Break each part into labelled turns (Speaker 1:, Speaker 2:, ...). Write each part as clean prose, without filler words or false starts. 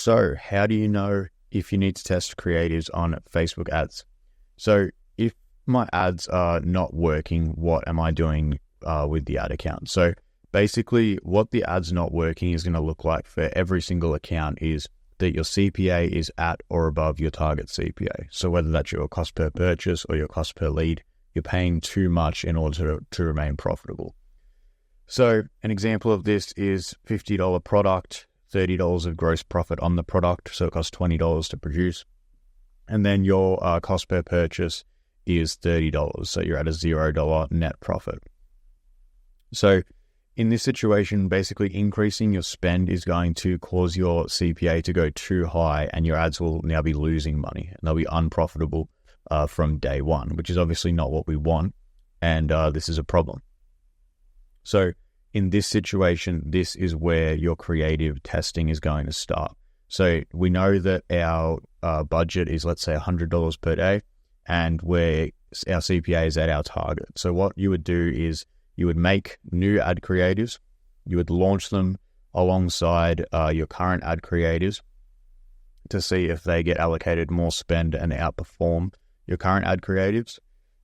Speaker 1: So how do you know if you need to test creatives on Facebook ads? So if my ads are not working, what am I doing with the ad account? So basically what the ad's not working is going to look like for every single account is that your CPA is at or above your target CPA. So whether that's your cost per purchase or your cost per lead, you're paying too much in order to remain profitable. So an example of this is $50 product, $30 of gross profit on the product. So it costs $20 to produce. And then your cost per purchase is $30. So you're at a $0 net profit. So in this situation, basically increasing your spend is going to cause your CPA to go too high and your ads will now be losing money and they'll be unprofitable from day one, which is obviously not what we want. And this is a problem. So in this situation, this is where your creative testing is going to start. So we know that our budget is, let's say, $100 per day, and where our CPA is at our target. So what you would do is you would make new ad creatives, you would launch them alongside your current ad creatives to see if they get allocated more spend and outperform your current ad creatives.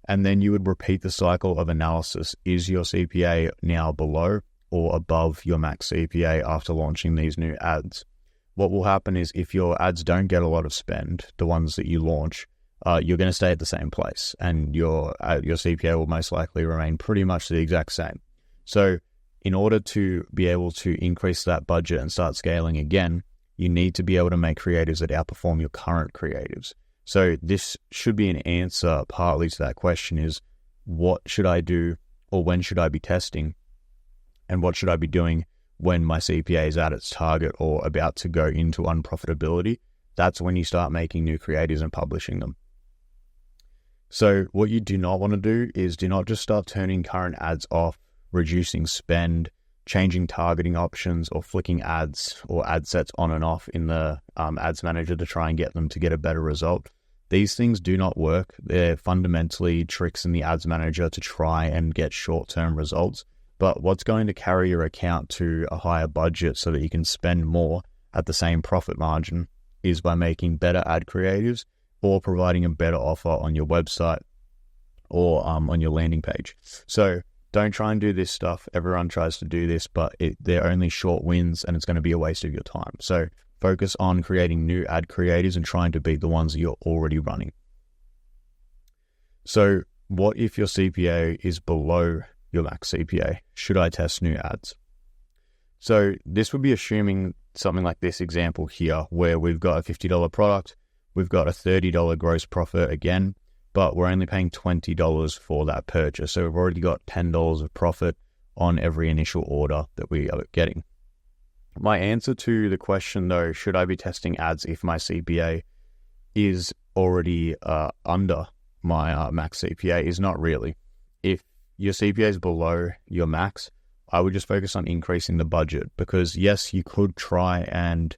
Speaker 1: And then you would repeat the cycle of analysis. Is your CPA now below or above your max CPA after launching these new ads? What will happen is if your ads don't get a lot of spend, the ones that you launch, you're going to stay at the same place and your CPA will most likely remain pretty much the exact same. So in order to be able to increase that budget and start scaling again, you need to be able to make creatives that outperform your current creatives. So this should be an answer partly to that question is, what should I do or when should I be testing? And what should I be doing when my CPA is at its target or about to go into unprofitability? That's when you start making new creatives and publishing them. So what you do not want to do is do not just start turning current ads off, reducing spend, changing targeting options, or flicking ads or ad sets on and off in the ads manager to try and get them to get a better result. These things do not work. They're fundamentally tricks in the ads manager to try and get short-term results. But what's going to carry your account to a higher budget so that you can spend more at the same profit margin is by making better ad creatives or providing a better offer on your website or on your landing page. So don't try and do this stuff. Everyone tries to do this, but they're only short wins and it's going to be a waste of your time. So focus on creating new ad creatives and trying to beat the ones that you're already running. So what if your CPA is below your max CPA? Should I test new ads? So this would be assuming something like this example here, where we've got a $50 product, we've got a $30 gross profit again, but we're only paying $20 for that purchase. So we've already got $10 of profit on every initial order that we are getting. My answer to the question though, should I be testing ads if my CPA is already under my max CPA, is not really. If your CPA is below your max, I would just focus on increasing the budget, because yes, you could try and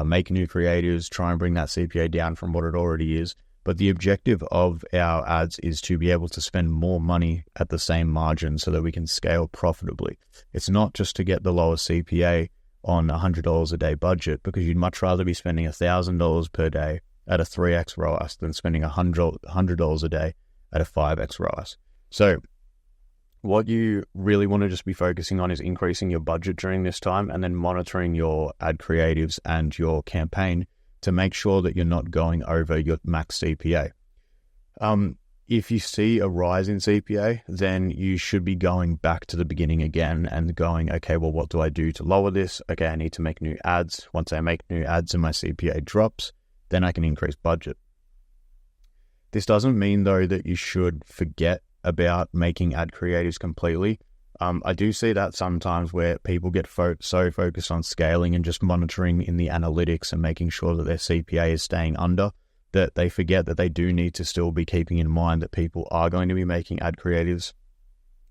Speaker 1: make new creatives, try and bring that CPA down from what it already is. But the objective of our ads is to be able to spend more money at the same margin so that we can scale profitably. It's not just to get the lower CPA on $100 a day budget, because you'd much rather be spending $1,000 per day at a 3x ROAS than spending $100 a day at a 5x ROAS. So what you really want to just be focusing on is increasing your budget during this time and then monitoring your ad creatives and your campaign to make sure that you're not going over your max CPA. If you see a rise in CPA, then you should be going back to the beginning again and going, okay, well, what do I do to lower this? Okay, I need to make new ads. Once I make new ads and my CPA drops, then I can increase budget. This doesn't mean, though, that you should forget about making ad creatives completely. I do see that sometimes where people get so focused on scaling and just monitoring in the analytics and making sure that their CPA is staying under, that they forget that they do need to still be keeping in mind that people are going to be making ad creatives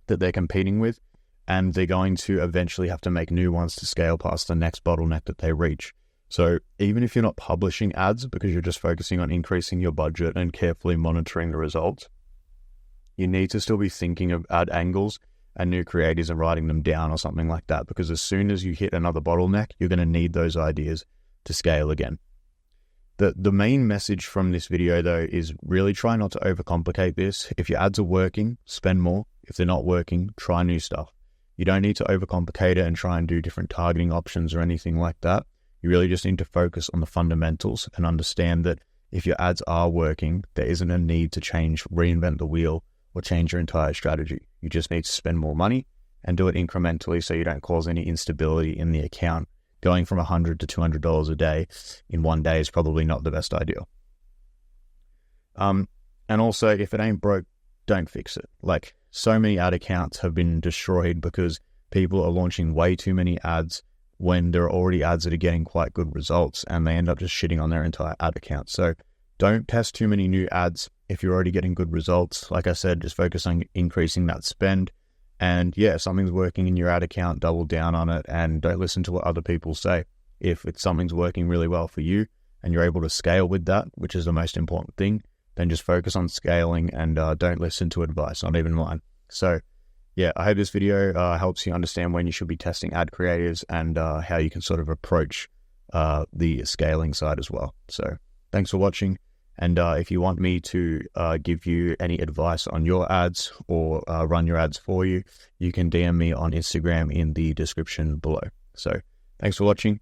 Speaker 1: that they're competing with, and they're going to eventually have to make new ones to scale past the next bottleneck that they reach. So even if you're not publishing ads because you're just focusing on increasing your budget and carefully monitoring the results, you need to still be thinking of ad angles and new creatives and writing them down or something like that, because as soon as you hit another bottleneck, you're going to need those ideas to scale again. The main message from this video though is really try not to overcomplicate this. If your ads are working, spend more. If they're not working, try new stuff. You don't need to overcomplicate it and try and do different targeting options or anything like that. You really just need to focus on the fundamentals and understand that if your ads are working, there isn't a need to reinvent the wheel or change your entire strategy. You just need to spend more money and do it incrementally so you don't cause any instability in the account. Going from $100 to $200 a day in one day is probably not the best idea. And also, if it ain't broke, don't fix it. Like, so many ad accounts have been destroyed because people are launching way too many ads when there are already ads that are getting quite good results, and they end up just shitting on their entire ad account. So don't test too many new ads if you're already getting good results. Like I said, just focus on increasing that spend. And yeah, if something's working in your ad account, double down on it and don't listen to what other people say. If something's working really well for you and you're able to scale with that, which is the most important thing, then just focus on scaling and don't listen to advice, not even mine. So yeah, I hope this video helps you understand when you should be testing ad creatives and how you can sort of approach the scaling side as well. So thanks for watching. And if you want me to give you any advice on your ads or run your ads for you, you can DM me on Instagram in the description below. So thanks for watching,